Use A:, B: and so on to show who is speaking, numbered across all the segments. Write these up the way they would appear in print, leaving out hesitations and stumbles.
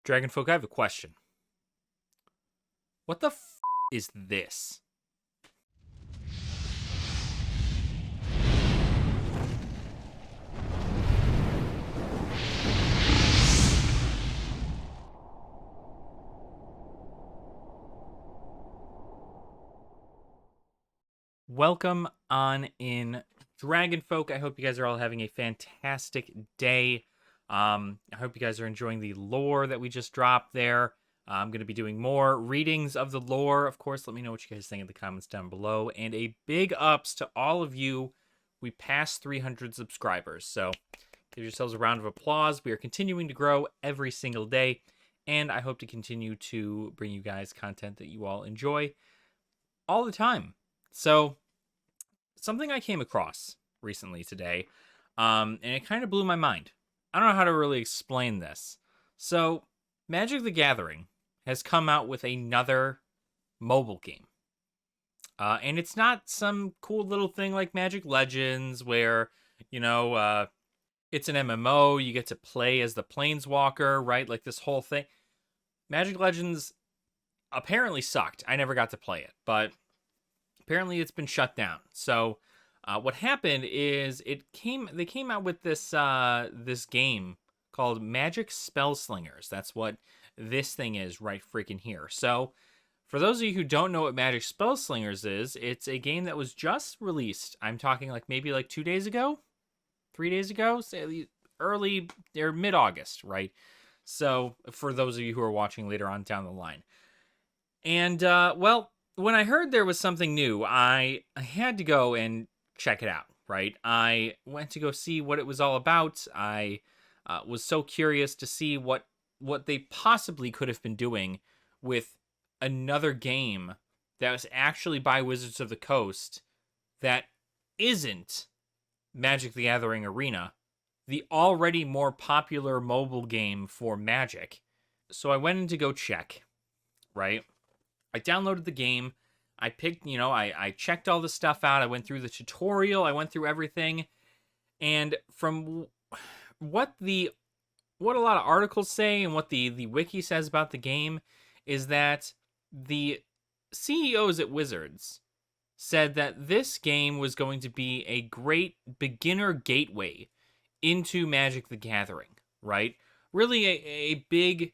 A: Dragonfolk, I have a question. What the is this? Welcome on in, Dragonfolk. I hope you guys are all having a fantastic day. I hope you guys are enjoying the lore that we just dropped there. I'm going to be doing more readings of the lore. Of course, let me know what you guys think in the comments down below. And a big ups to all of you. We passed 300 subscribers, so give yourselves a round of applause. We are continuing to grow every single day, and I hope to continue to bring you guys content that you all enjoy all the time. So, something I came across recently today, and it kind of blew my mind. I don't know how to really explain this. So, Magic the Gathering has come out with another mobile game. And it's not some cool little thing like Magic Legends where, it's an MMO, you get to play as the Planeswalker, right? Like this whole thing. Magic Legends apparently sucked. I never got to play it, but apparently it's been shut down. So what happened is they came out with this game called Magic Spellslingers. That's what this thing is right freaking here. So for those of you who don't know what Magic Spellslingers is, it's a game that was just released. I'm talking maybe 2 days ago, 3 days ago, say early or mid-August, right? So for those of you who are watching later on down the line. And when I heard there was something new, I had to go and check it out, right? I went to go see what it was all about. I was so curious to see what they possibly could have been doing with another game that was actually by Wizards of the Coast that isn't Magic the Gathering Arena, the already more popular mobile game for Magic. So I went in to go check, right? I downloaded the game. I picked, I checked all the stuff out. I went through the tutorial. I went through everything. And from what a lot of articles say and what the wiki says about the game is that the CEOs at Wizards said that this game was going to be a great beginner gateway into Magic the Gathering, right? Really a big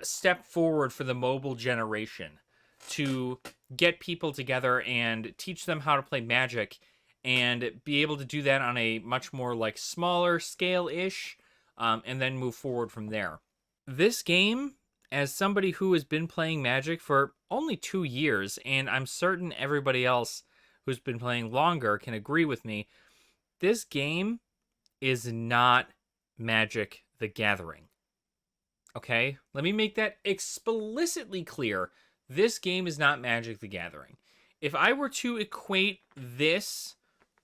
A: step forward for the mobile generation to get people together and teach them how to play Magic and be able to do that on a much more smaller scale-ish, and then move forward from there. This game, as somebody who has been playing Magic for only 2 years, and I'm certain everybody else who's been playing longer can agree with me, this game is not Magic the Gathering. Okay? Let me make that explicitly clear. This game is not Magic the Gathering. If I were to equate this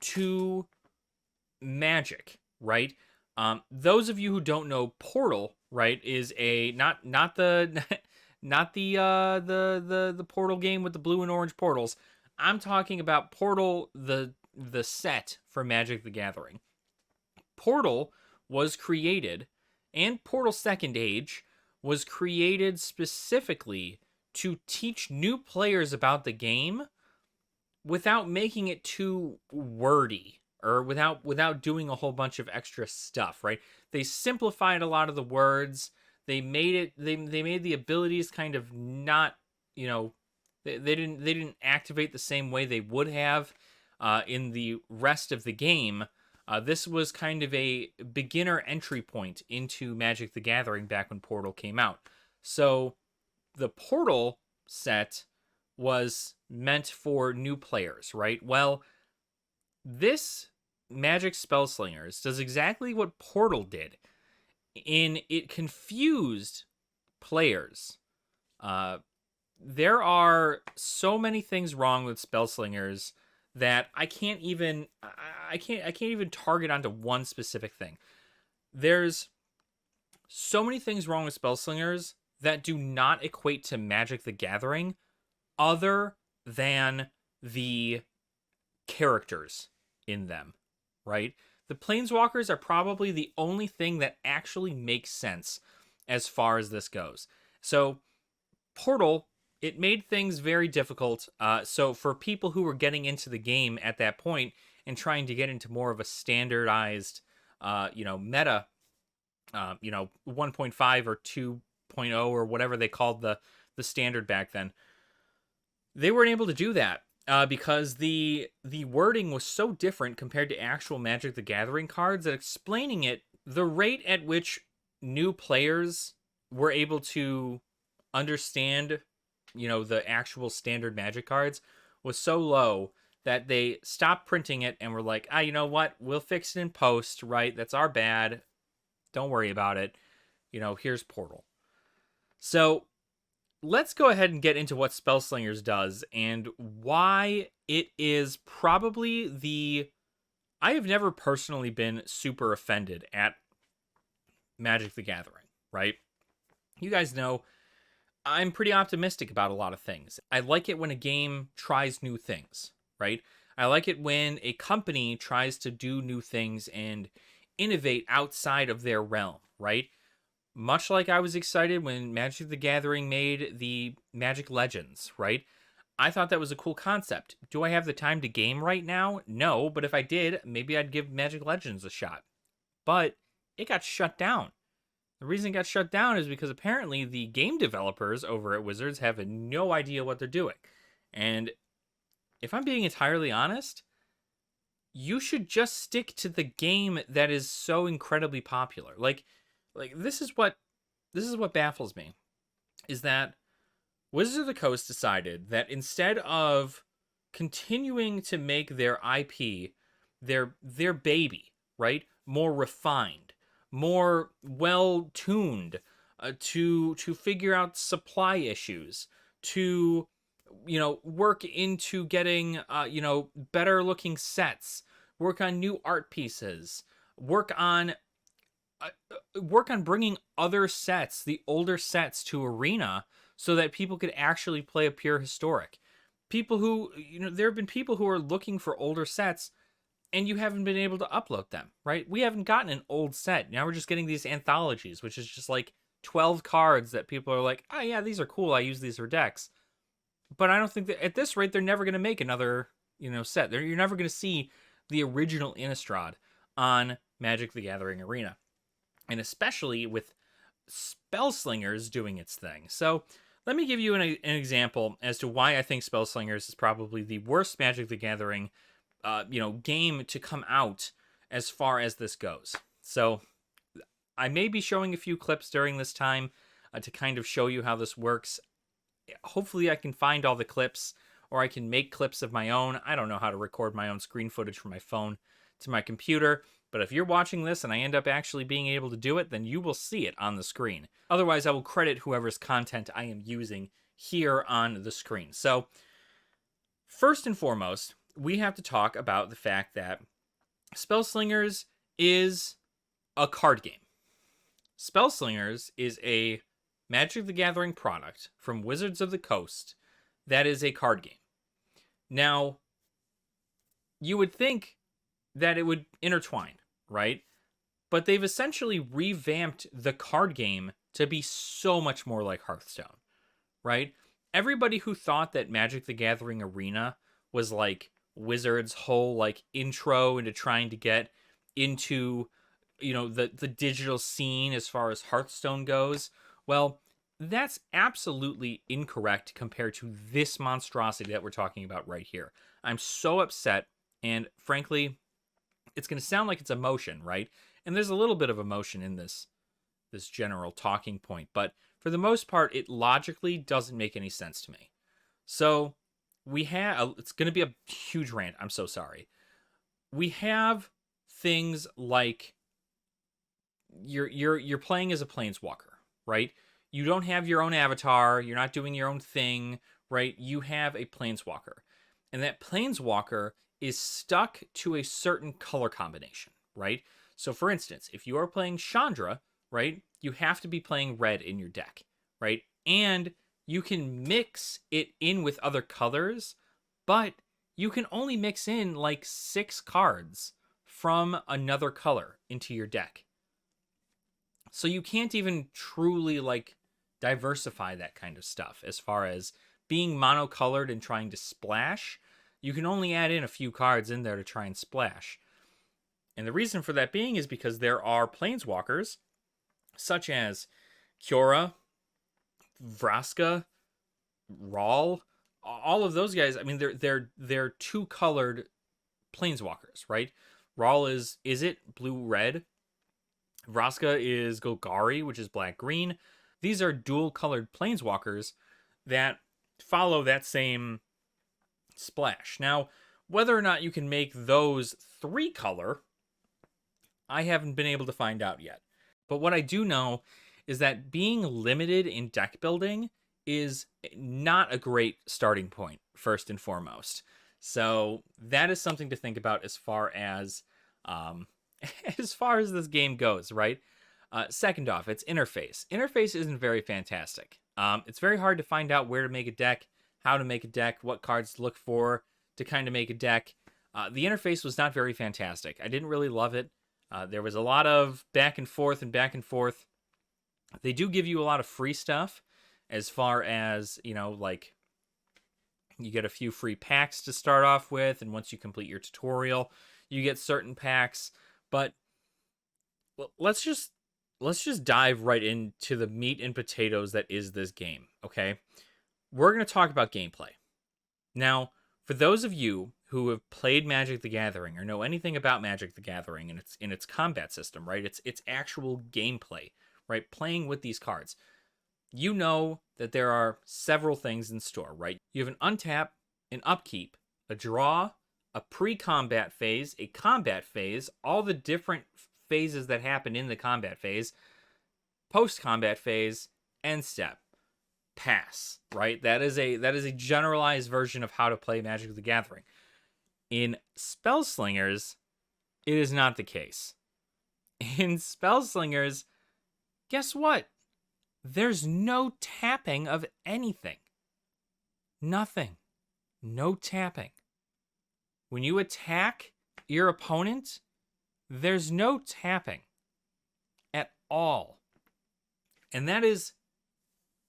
A: to Magic, right? Those of you who don't know, Portal, right, is a not the not the Portal game with the blue and orange portals. I'm talking about Portal, the set for Magic the Gathering. Portal was created, and Portal Second Age was created specifically to teach new players about the game without making it too wordy or without doing a whole bunch of extra stuff, right? They simplified a lot of the words. They made the abilities kind of not, they didn't activate the same way they would have in the rest of the game. This was kind of a beginner entry point into Magic the Gathering back when Portal came out. So the Portal set was meant for new players, right? Well, this Magic Spellslingers does exactly what Portal did. It confused players. There are so many things wrong with Spellslingers that I can't even target onto one specific thing. There's so many things wrong with Spellslingers that do not equate to Magic the Gathering other than the characters in them, right? The Planeswalkers are probably the only thing that actually makes sense as far as this goes. So Portal, it made things very difficult. So for people who were getting into the game at that point and trying to get into more of a standardized, meta, 1.5 or 2.0 or whatever they called the standard back then, they weren't able to do that because the wording was so different compared to actual Magic the Gathering cards that explaining it, the rate at which new players were able to understand, the actual standard Magic cards was so low that they stopped printing it and were like, you know what? We'll fix it in post, right? That's our bad. Don't worry about it. Here's Portal. So let's go ahead and get into what Spellslingers does and why it is probably I have never personally been super offended at Magic the Gathering, right? You guys know I'm pretty optimistic about a lot of things. I like it when a game tries new things, right? I like it when a company tries to do new things and innovate outside of their realm, right? Much like I was excited when Magic the Gathering made the Magic Legends, right? I thought that was a cool concept. Do I have the time to game right now? No, but if I did, maybe I'd give Magic Legends a shot. But it got shut down. The reason it got shut down is because apparently the game developers over at Wizards have no idea what they're doing. And if I'm being entirely honest, you should just stick to the game that is so incredibly popular. Like this is what baffles me is that Wizards of the Coast decided that instead of continuing to make their IP their baby, right, more refined, more well tuned, to figure out supply issues, to work into getting better looking sets, work on new art pieces, work on bringing other sets, the older sets, to Arena so that people could actually play a pure historic. People who, there have been people who are looking for older sets and you haven't been able to upload them, right? We haven't gotten an old set. Now we're just getting these anthologies, which is just like 12 cards that people are like, oh yeah, these are cool. I use these for decks. But I don't think that at this rate, they're never going to make another, set. You're never going to see the original Innistrad on Magic the Gathering Arena. And especially with Spellslingers doing its thing. So let me give you an example as to why I think Spellslingers is probably the worst Magic the Gathering game to come out as far as this goes. So I may be showing a few clips during this time to kind of show you how this works. Hopefully I can find all the clips, or I can make clips of my own. I don't know how to record my own screen footage from my phone to my computer, but if you're watching this and I end up actually being able to do it, then you will see it on the screen. Otherwise, I will credit whoever's content I am using here on the screen. So first and foremost, we have to talk about the fact that Spellslingers is a card game. Spellslingers is a Magic the Gathering product from Wizards of the Coast that is a card game. Now, you would think that it would intertwine, right? But they've essentially revamped the card game to be so much more like Hearthstone, right? Everybody who thought that Magic the Gathering Arena was like Wizards' whole like intro into trying to get into the digital scene as far as Hearthstone goes, well, that's absolutely incorrect compared to this monstrosity that we're talking about right here. I'm so upset, and frankly, it's going to sound like it's emotion, right? And there's a little bit of emotion in this general talking point, but for the most part, it logically doesn't make any sense to me. So it's going to be a huge rant. I'm so sorry. We have things like you're playing as a planeswalker, right? You don't have your own avatar. You're not doing your own thing, right? You have a planeswalker. And that planeswalker is stuck to a certain color combination, right? So for instance, if you are playing Chandra, right, you have to be playing red in your deck, right? And you can mix it in with other colors, but you can only mix in like 6 cards from another color into your deck. So you can't even truly like diversify that kind of stuff as far as being monocolored and trying to splash. You can only add in a few cards in there to try and splash. And the reason for that being is because there are planeswalkers such as Kiora, Vraska, Rawl, all of those guys. I mean, they're two colored planeswalkers, right? Rawl is it blue red? Vraska is Golgari, which is black green. These are dual colored planeswalkers that follow that same splash. Now, whether or not you can make those 3-color, I haven't been able to find out yet. But what I do know is that being limited in deck building is not a great starting point, first and foremost. So that is something to think about as far as this game goes, right? Second off, its interface. Interface isn't very fantastic. It's very hard to find out where to make a deck, how to make a deck, what cards to look for to kind of make a deck. The interface was not very fantastic. I didn't really love it. There was a lot of back and forth and back and forth. They do give you a lot of free stuff as far as, like you get a few free packs to start off with. And once you complete your tutorial, you get certain packs. But let's just dive right into the meat and potatoes that is this game, okay? We're going to talk about gameplay. Now, for those of you who have played Magic the Gathering or know anything about Magic the Gathering and its combat system, right? It's actual gameplay, right? Playing with these cards. You know that there are several things in store, right? You have an untap, an upkeep, a draw, a pre-combat phase, a combat phase, all the different phases that happen in the combat phase, post-combat phase, end step, pass, right? That is a generalized version of how to play Magic the Gathering. In Spellslingers, it is not the case. In Spellslingers, guess what? There's no tapping of anything. Nothing. No tapping. When you attack your opponent, there's no tapping at all. And that is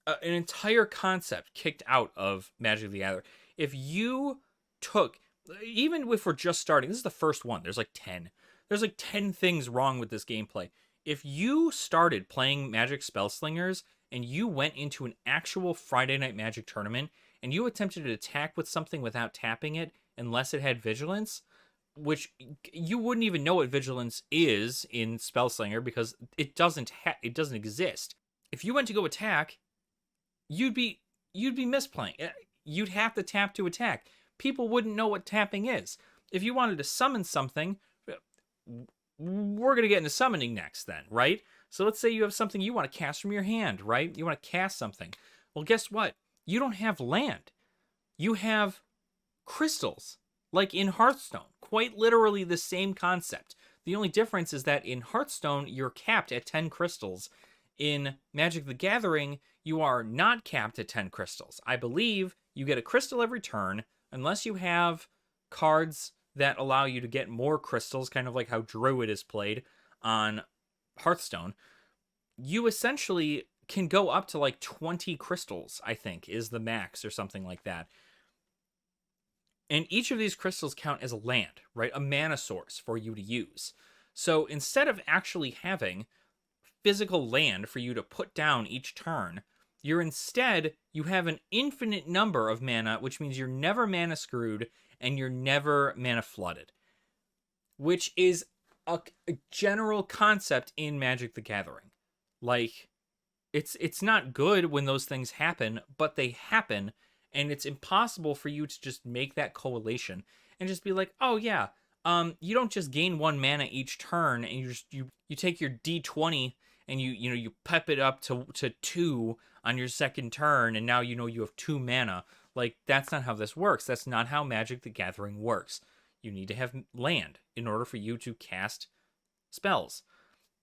A: an entire concept kicked out of Magic the Gathering. If you took, even if we're just starting, this is the first one. There's like 10. There's like 10 things wrong with this gameplay. If you started playing Magic Spellslingers and you went into an actual Friday Night Magic tournament and you attempted to attack with something without tapping it, unless it had Vigilance, which you wouldn't even know what Vigilance is in Spellslinger because it doesn't exist. If you went to go attack, you'd be misplaying. You'd have to tap to attack. People wouldn't know what tapping is. If you wanted to summon something, we're going to get into summoning next then, right? So let's say you have something you want to cast from your hand, right? You want to cast something. Well, guess what? You don't have land. You have crystals, like in Hearthstone. Quite literally the same concept. The only difference is that in Hearthstone, you're capped at 10 crystals. In Magic the Gathering, you are not capped at 10 crystals. I believe you get a crystal every turn, unless you have cards that allow you to get more crystals, kind of like how Druid is played on Hearthstone. You essentially can go up to like 20 crystals, I think, is the max or something like that. And each of these crystals count as a land, right? A mana source for you to use. So instead of actually having physical land for you to put down each turn, you have an infinite number of mana, which means you're never mana screwed and you're never mana flooded, which is a general concept in Magic the Gathering. Like, it's not good when those things happen, but they happen, and it's impossible for you to just make that correlation and just be like, oh yeah, you don't just gain 1 mana each turn, and you take your D20 and you pep it up to 2 on your second turn, and now you have 2 mana. Like, that's not how this works. That's not how Magic the Gathering works. You need to have land in order for you to cast spells.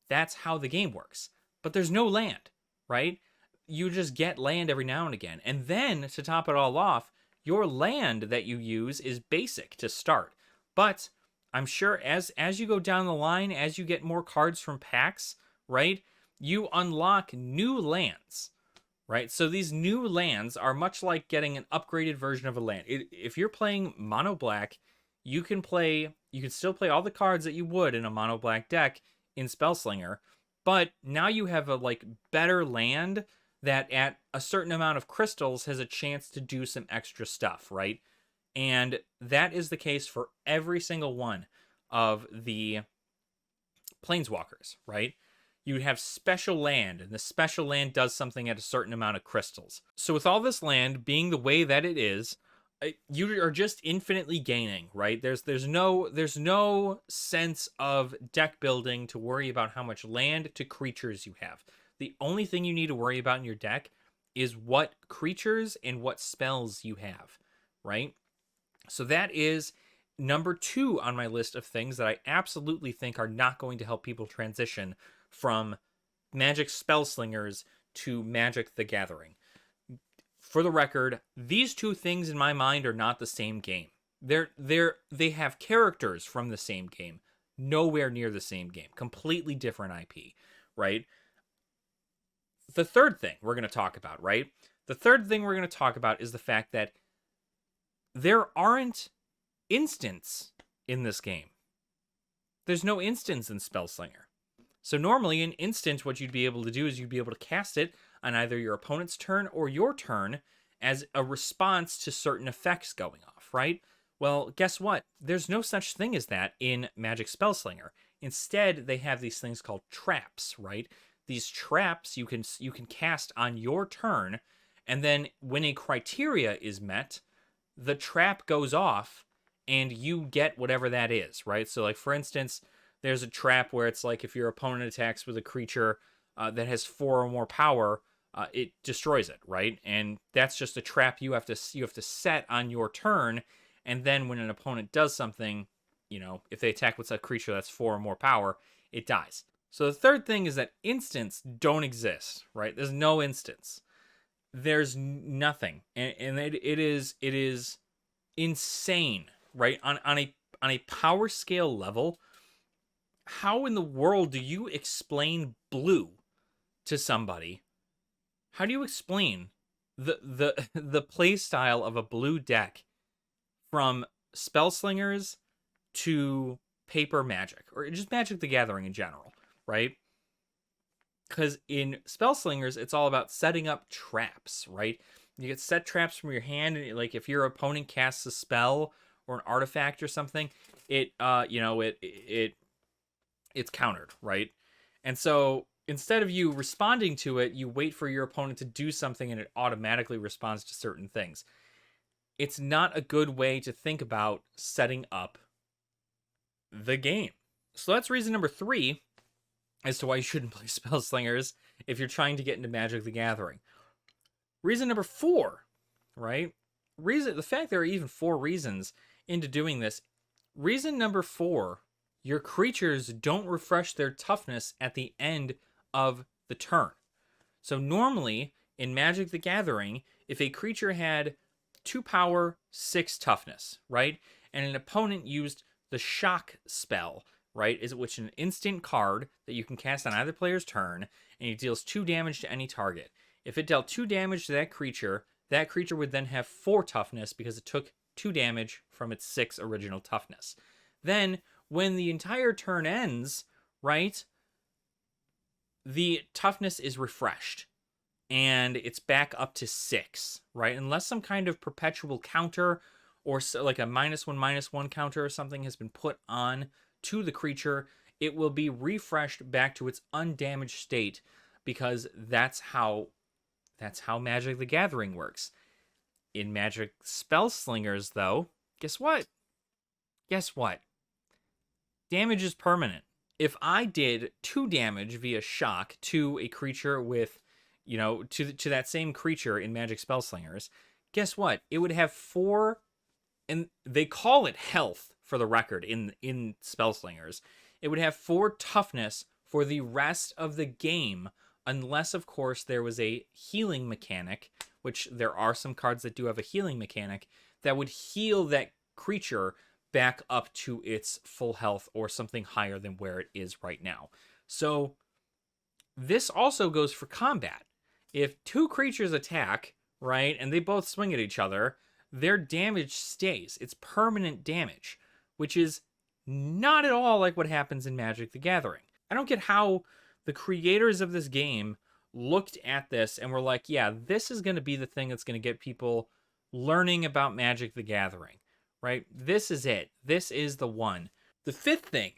A: That's how the game works. But there's no land, right? You just get land every now and again. And then, to top it all off, your land that you use is basic to start. But I'm sure as you go down the line, as you get more cards from packs, right, you unlock new lands, right? So these new lands are much like getting an upgraded version of a land. If you're playing mono black, you can still play all the cards that you would in a mono black deck in Spellslinger, but now you have a like better land that at a certain amount of crystals has a chance to do some extra stuff, right? And that is the case for every single one of the Planeswalkers, right? You have special land, and the special land does something at a certain amount of crystals. So with all this land being the way that it is, you are just infinitely gaining, right? There's no sense of deck building to worry about how much land to creatures you have. The only thing you need to worry about in your deck is what creatures and what spells you have, right? So that is number 2 on my list of things that I absolutely think are not going to help people transition from Magic Spellslingers to Magic the Gathering. For the record, these two things in my mind are not the same game. They have characters from the same game, nowhere near the same game. Completely different IP, right? The third thing we're going to talk about, right? The third thing we're going to talk about is the fact that there aren't instants in this game. There's no instants in Spellslinger. So normally an instant, what you'd be able to do is you'd be able to cast it on either your opponent's turn or your turn as a response to certain effects going off, right? Well, guess what? There's no such thing as that in Magic Spellslinger. Instead, they have these things called traps, right? These traps you can cast on your turn, and then when a criteria is met, the trap goes off and you get whatever that is, right? So like for instance, there's a trap where it's like if your opponent attacks with a creature that has 4 or more power, it destroys it, right? And that's just a trap you have to set on your turn, and then when an opponent does something, if they attack with a creature that's 4 or more power, it dies. So the third thing is that instants don't exist, right? There's no instants. There's nothing, and it is insane, right? On a power scale level. How in the world do you explain blue to somebody? How do you explain the play style of a blue deck from Spellslingers to paper Magic, or just Magic the Gathering in general, right? Because in Spellslingers, it's all about setting up traps, right? You get set traps from your hand, and like if your opponent casts a spell or an artifact or something, it's countered, right? And so instead of you responding to it, you wait for your opponent to do something and it automatically responds to certain things. It's not a good way to think about setting up the game. So that's reason number 3 as to why you shouldn't play Spellslingers if you're trying to get into Magic the Gathering. Reason number 4, right? The fact there are even 4 reasons into doing this. Reason number 4, your creatures don't refresh their toughness at the end of the turn. So normally, in Magic the Gathering, if a creature had 2 power, 6 toughness, right? And an opponent used the shock spell, right? Which is an instant card that you can cast on either player's turn, and it deals 2 damage to any target. If it dealt 2 damage to that creature would then have 4 toughness because it took 2 damage from its 6 original toughness. Then, when the entire turn ends, right, the toughness is refreshed and it's back up to 6, right? Unless some kind of perpetual counter or like a -1/-1 counter or something has been put on to the creature, it will be refreshed back to its undamaged state, because that's how Magic the Gathering works. In Magic Spellslingers, though, guess what? Damage is permanent. If I did 2 damage via shock to a creature with, to that same creature in Magic Spellslingers, guess what? It would have 4, and they call it health for the record in Spellslingers. It would have 4 toughness for the rest of the game, unless, of course, there was a healing mechanic, which there are some cards that do have a healing mechanic, that would heal that creature back up to its full health or something higher than where it is right now. So this also goes for combat. If two creatures attack, right, and they both swing at each other, their damage stays. It's permanent damage, which is not at all like what happens in Magic the Gathering. I don't get how the creators of this game looked at this and were like, yeah, this is going to be the thing that's going to get people learning about Magic the Gathering, right? This is it. This is the one. The fifth thing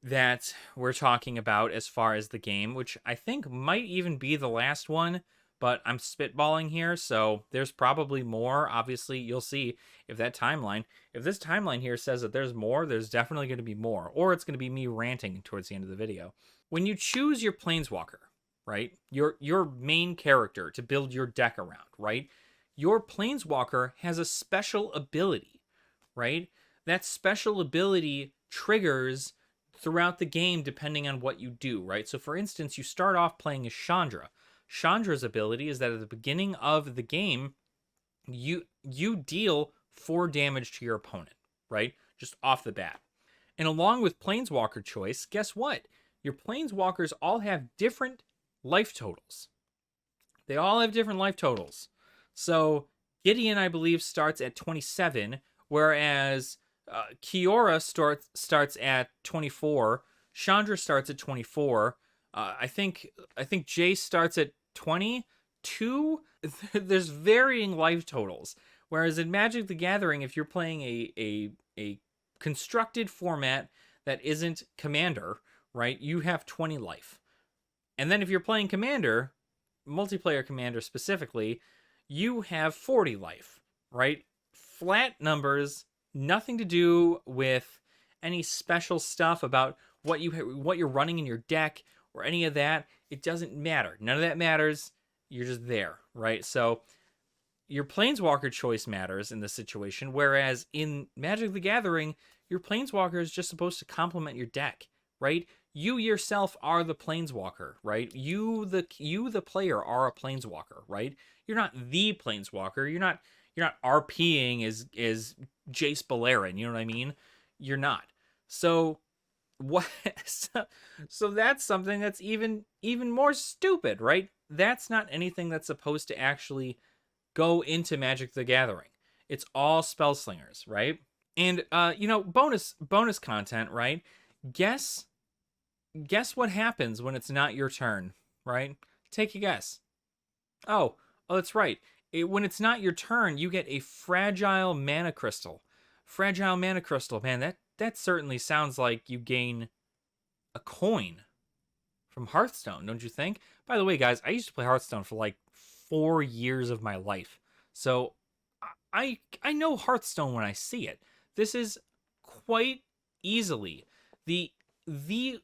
A: that we're talking about as far as the game, which I think might even be the last one, but I'm spitballing here, so there's probably more. Obviously, you'll see if this timeline here says that there's more, there's definitely going to be more, or it's going to be me ranting towards the end of the video. When you choose your Planeswalker, right, your main character to build your deck around, right, your Planeswalker has a special ability, right? That special ability triggers throughout the game depending on what you do, right? So for instance, you start off playing as Chandra. Chandra's ability is that at the beginning of the game, you deal 4 damage to your opponent, right? Just off the bat. And along with Planeswalker choice, guess what? Your Planeswalkers all have different life totals. They all have different life totals. So Gideon, I believe, starts at 27, whereas Kiora starts at 24. Chandra starts at 24. I think Jace starts at 22. There's varying life totals. Whereas in Magic the Gathering, if you're playing a constructed format that isn't Commander, right, you have 20 life. And then if you're playing Commander, multiplayer Commander specifically, you have 40 life, right? Flat numbers, nothing to do with any special stuff about what you're running in your deck or any of that. It doesn't matter. None of that matters. You're just there, right? So your Planeswalker choice matters in this situation, whereas in Magic the Gathering, your Planeswalker is just supposed to complement your deck, right? You yourself are the Planeswalker, right? You the player are a Planeswalker, right? You're not the Planeswalker. You're not RPing as Jace Beleren, you know what I mean? You're not. So what so that's something that's even more stupid, right? That's not anything that's supposed to actually go into Magic the Gathering. It's all Spellslingers, right? And bonus content, right? Guess what happens when it's not your turn, right? Take a guess. Oh, that's right. When it's not your turn, you get a fragile mana crystal. Fragile mana crystal, man, that certainly sounds like you gain a coin from Hearthstone, don't you think? By the way, guys, I used to play Hearthstone for like 4 years of my life. So I know Hearthstone when I see it. This is quite easily the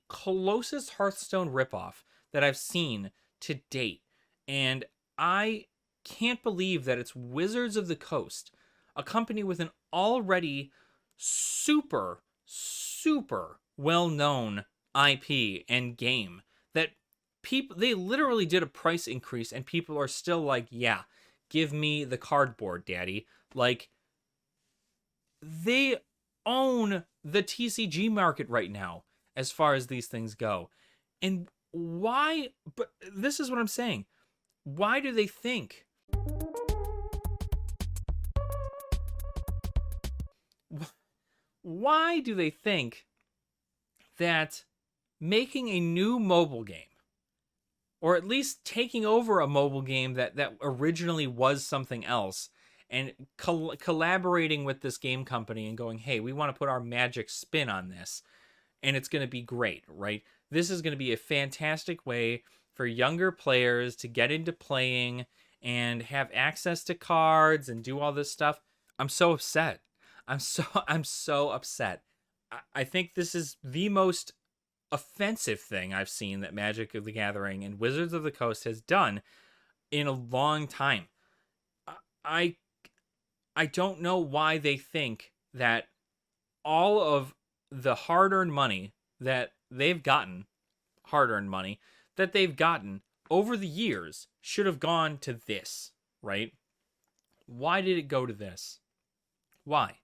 A: closest Hearthstone ripoff that I've seen to date. And I can't believe that it's Wizards of the Coast, a company with an already super well-known IP and game, that they literally did a price increase and people are still like, yeah, give me the cardboard, daddy. Like, they own the TCG market right now as far as these things go. And why? But this is what I'm saying. Why do they think? Why do they think that making a new mobile game, or at least taking over a mobile game that originally was something else, and collaborating with this game company and going, hey, we want to put our Magic spin on this, and it's going to be great, right? This is going to be a fantastic way for younger players to get into playing and have access to cards and do all this stuff. I'm so upset. I'm so upset. I think this is the most offensive thing I've seen that Magic the Gathering and Wizards of the Coast has done in a long time. I don't know why they think that all of the hard-earned money that they've gotten, over the years should have gone to this, right? Why did it go to this? Why?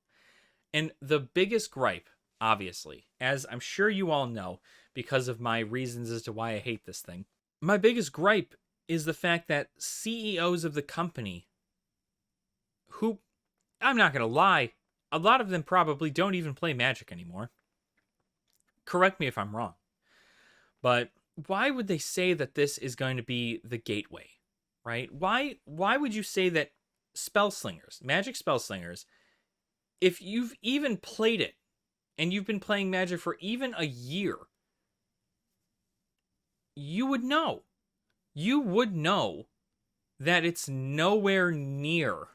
A: And the biggest gripe, obviously, as I'm sure you all know, because of my reasons as to why I hate this thing, My biggest gripe is the fact that CEOs of the company, who, I'm not going to lie, a lot of them probably don't even play Magic anymore. Correct me if I'm wrong. But why would they say that this is going to be the gateway, right? Why would you say that Spellslingers, Magic Spellslingers, if you've even played it and you've been playing Magic for even a year, you would know. You would know that it's nowhere near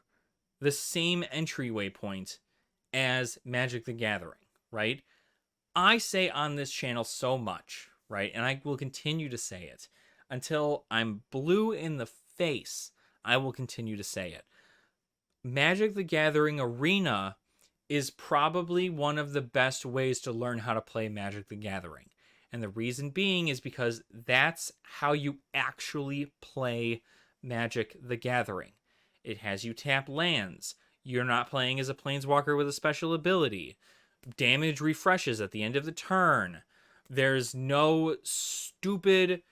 A: the same entryway point as Magic the Gathering, right? I say on this channel so much, right? And I will continue to say it until I'm blue in the face. I will continue to say it. Magic the Gathering Arena is probably one of the best ways to learn how to play Magic the Gathering. And the reason being is because that's how you actually play Magic the Gathering. It has you tap lands. You're not playing as a Planeswalker with a special ability. Damage refreshes at the end of the turn. There's no stupid,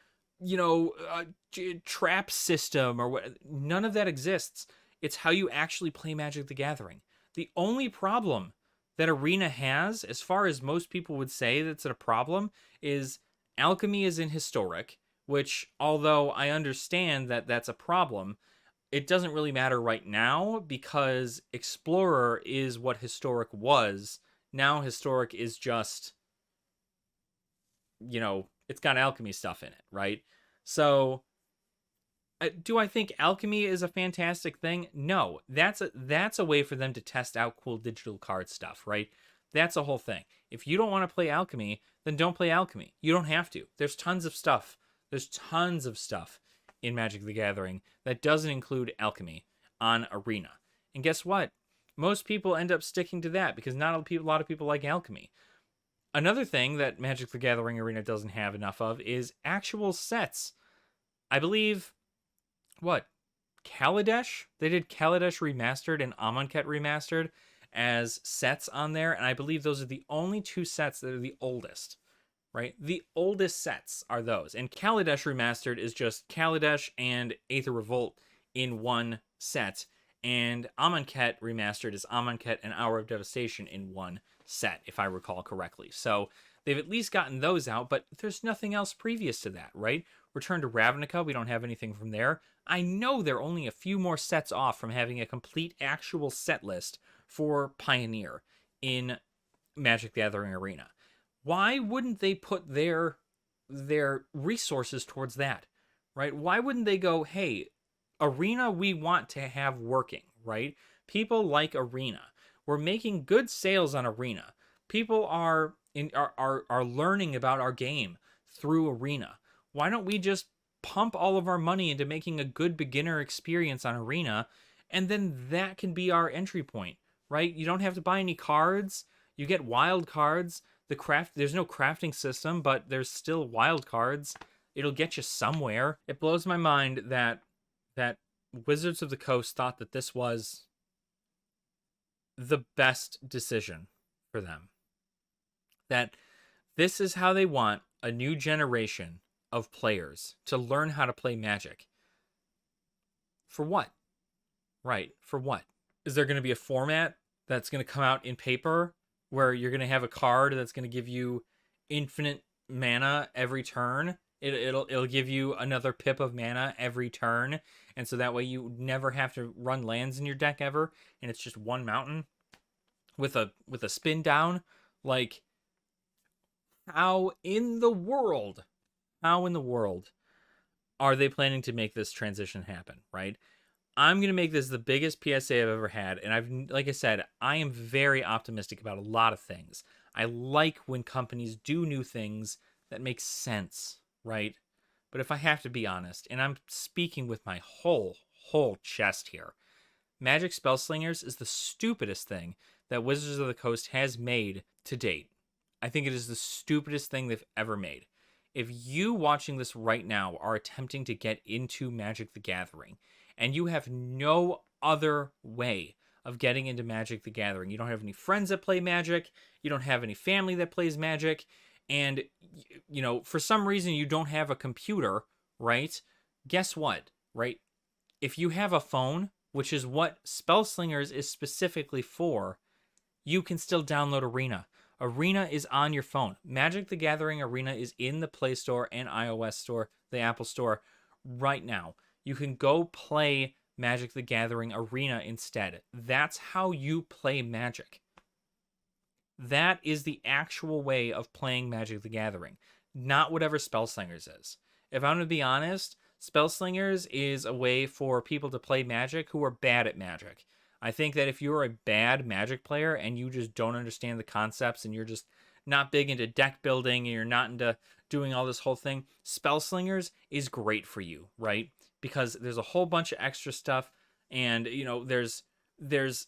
A: trap system or what. None of that exists. It's how you actually play Magic the Gathering. The only problem that Arena has, as far as most people would say that's a problem, is Alchemy is in Historic, which, although I understand that that's a problem, it doesn't really matter right now because Explorer is what Historic was. Now Historic is just, it's got Alchemy stuff in it, right? So do I think Alchemy is a fantastic thing? No, that's a way for them to test out cool digital card stuff, right? That's a whole thing. If you don't want to play Alchemy, then don't play Alchemy. You don't have to. There's tons of stuff. There's tons of stuff in Magic the Gathering that doesn't include Alchemy on Arena. And guess what? Most people end up sticking to that because not a lot of people like Alchemy. Another thing that Magic the Gathering Arena doesn't have enough of is actual sets. I believe Kaladesh? They did Kaladesh Remastered and Amonkhet Remastered as sets on there, and I believe those are the only two sets that are the oldest, right? The oldest sets are those, and Kaladesh Remastered is just Kaladesh and Aether Revolt in one set, and Amonkhet Remastered is Amonkhet and Hour of Devastation in one set, if I recall correctly. So they've at least gotten those out, but there's nothing else previous to that, right? Return to Ravnica, we don't have anything from there. I know they're only a few more sets off from having a complete actual set list for Pioneer in Magic the Gathering Arena. Why wouldn't they put their resources towards that, right? Why wouldn't they go, hey, Arena we want to have working, right? People like Arena. We're making good sales on Arena. People are learning about our game through Arena. Why don't we just pump all of our money into making a good beginner experience on Arena, and then that can be our entry point, right? You don't have to buy any cards. You get wild cards. There's no crafting system, but there's still wild cards. It'll get you somewhere. It blows my mind that Wizards of the Coast thought that this was the best decision for them. That this is how they want a new generation of players to learn how to play Magic. For what? Right, for what? Is there going to be a format that's going to come out in paper where you're going to have a card that's going to give you infinite mana every turn? It'll give you another pip of mana every turn, and so that way you never have to run lands in your deck ever, and it's just one mountain with a spin down. Like, how in the world are they planning to make this transition happen, right? I'm going to make this the biggest PSA I've ever had, and like I said, I am very optimistic about a lot of things. I like when companies do new things that make sense, right? But if I have to be honest, and I'm speaking with my whole chest here, Magic Spellslingers is the stupidest thing that Wizards of the Coast has made to date. I think it is the stupidest thing they've ever made. If you watching this right now are attempting to get into Magic the Gathering, and you have no other way of getting into Magic the Gathering, you don't have any friends that play Magic, you don't have any family that plays Magic, and for some reason you don't have a computer right? Guess what, right? If you have a phone, which is what Spellslingers is specifically for, you can still download Arena. Arena is on your phone. Magic the Gathering Arena is in the Play Store and iOS Store, the Apple Store, right now. You can go play Magic the Gathering Arena instead. That's how you play Magic. That is the actual way of playing Magic the Gathering, not whatever Spellslingers is. If I'm going to be honest, Spellslingers is a way for people to play Magic who are bad at Magic. I think that if you're a bad Magic player and you just don't understand the concepts and you're just not big into deck building and you're not into doing all this whole thing, Spellslingers is great for you, right? Because there's a whole bunch of extra stuff, and there's there's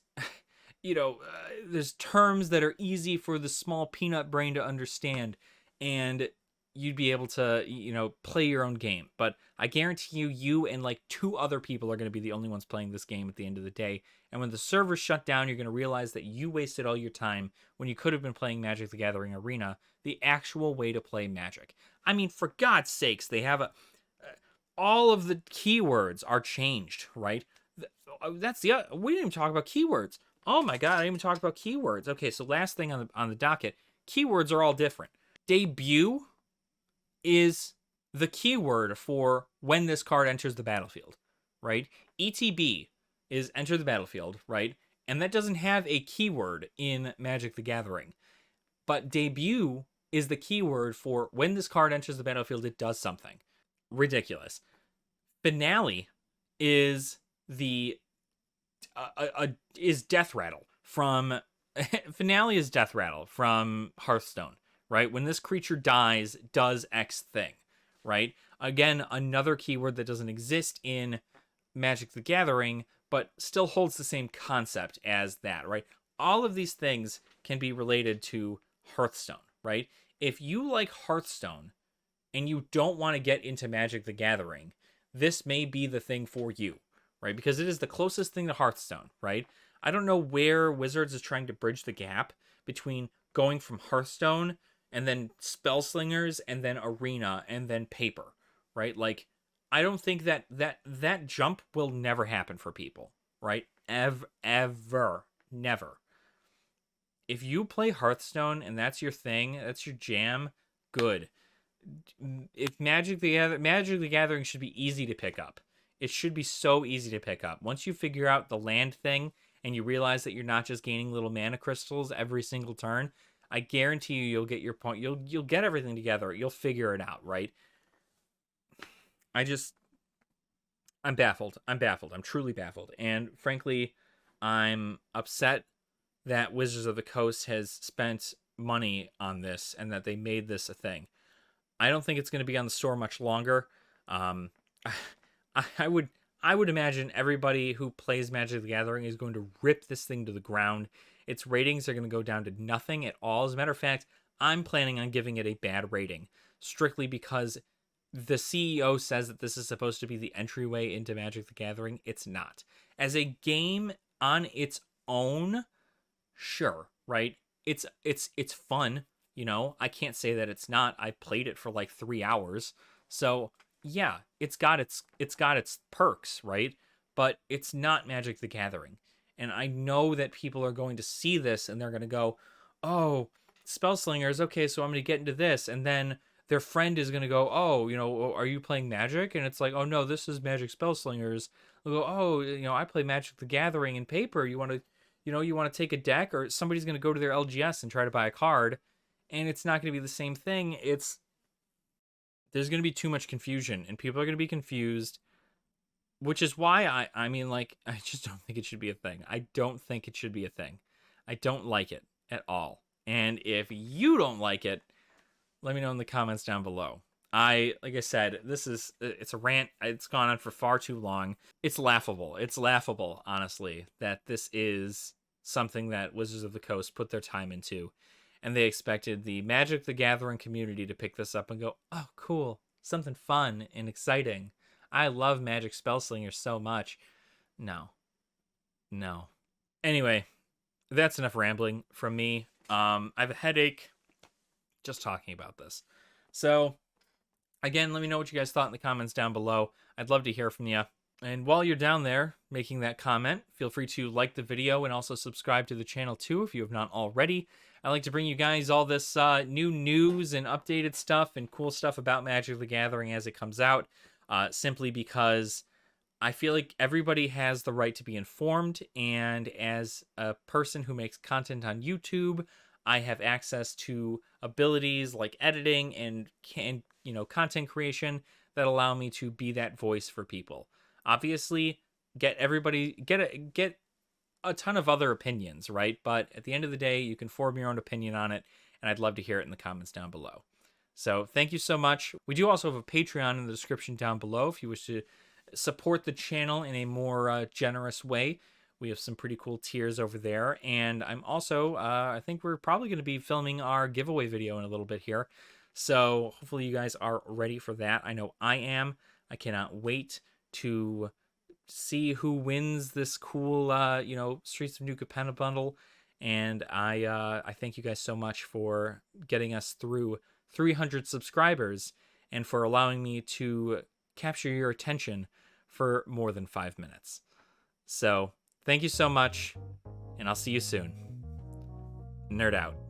A: terms that are easy for the small peanut brain to understand, and you'd be able to, play your own game. But I guarantee you and like 2 other people are going to be the only ones playing this game at the end of the day. And when the servers shut down, you're going to realize that you wasted all your time when you could have been playing Magic the Gathering Arena, the actual way to play Magic. I mean, for God's sakes, they have all of the keywords are changed, right? That's the other, we didn't even talk about keywords. Oh my God, I didn't even talk about keywords. Okay, so last thing on the docket, keywords are all different. Debut is the keyword for when this card enters the battlefield, right? ETB is enter the battlefield, right? And that doesn't have a keyword in Magic the Gathering. But debut is the keyword for when this card enters the battlefield, it does something. Ridiculous. Finale is the is Death Rattle from Finale is Death Rattle from Hearthstone, right? When this creature dies, does X thing, right? Again, another keyword that doesn't exist in Magic the Gathering, but still holds the same concept as that, right? All of these things can be related to Hearthstone, right? If you like Hearthstone and you don't want to get into Magic the Gathering, this may be the thing for you, right? Because it is the closest thing to Hearthstone, right? I don't know where Wizards is trying to bridge the gap between going from Hearthstone and then Spellslingers and then Arena and then Paper, right? Like, I don't think that jump will never happen for people, right? Ever. Never. If you play Hearthstone and that's your thing, that's your jam, good. If Magic the Gathering should be easy to pick up. It should be so easy to pick up. Once you figure out the land thing and you realize that you're not just gaining little mana crystals every single turn, I guarantee you'll get your point. You'll get everything together. You'll figure it out, right? I'm baffled. I'm truly baffled. And frankly, I'm upset that Wizards of the Coast has spent money on this and that they made this a thing. I don't think it's going to be on the store much longer. I would imagine everybody who plays Magic the Gathering is going to rip this thing to the ground. Its ratings are going to go down to nothing at all. As a matter of fact, I'm planning on giving it a bad rating, strictly because the CEO says that this is supposed to be the entryway into Magic the Gathering. It's not. As a game on its own, sure, right? It's fun, I can't say that it's not. I played it for like 3 hours. So, yeah, it's got its perks, right? But it's not Magic the Gathering. And I know that people are going to see this and they're going to go, "Oh, Spellslingers, okay, so I'm going to get into this." And then their friend is going to go, "Oh, are you playing Magic?" And it's like, "Oh no, this is Magic Spellslingers." They'll go, "Oh, I play Magic the Gathering in Paper. You want to take a deck?" Or somebody's going to go to their LGS and try to buy a card, and it's not going to be the same thing. There's going to be too much confusion, and people are going to be confused, which is why I mean, like, I just don't think it should be a thing. I don't think it should be a thing. I don't like it at all. And if you don't like it, let me know in the comments down below. Like I said, it's a rant. It's gone on for far too long. It's laughable. It's laughable, honestly, that this is something that Wizards of the Coast put their time into. And they expected the Magic the Gathering community to pick this up and go, "Oh, cool. Something fun and exciting. I love Magic Spellslingers so much." No. Anyway, that's enough rambling from me. I have a headache just talking about this. So, Again, let me know what you guys thought in the comments down below. I'd love to hear from you. And while you're down there making that comment, feel free to like the video and also subscribe to the channel too if you have not already. I like to bring you guys all this new news and updated stuff and cool stuff about Magic the Gathering as it comes out, simply because I feel like everybody has the right to be informed, and as a person who makes content on YouTube, I have access to abilities like editing and content creation that allow me to be that voice for people. Obviously, get a ton of other opinions, right? But at the end of the day, you can form your own opinion on it, and I'd love to hear it in the comments down below. So thank you so much. We do also have a Patreon in the description down below if you wish to support the channel in a more generous way. We have some pretty cool tiers over there. And I'm also, I think we're probably going to be filming our giveaway video in a little bit here. So hopefully you guys are ready for that. I know I am. I cannot wait to see who wins this cool, Streets of New Capenna bundle. And I thank you guys so much for getting us through 300 subscribers and for allowing me to capture your attention for more than 5 minutes. So thank you so much, and I'll see you soon. Nerd out.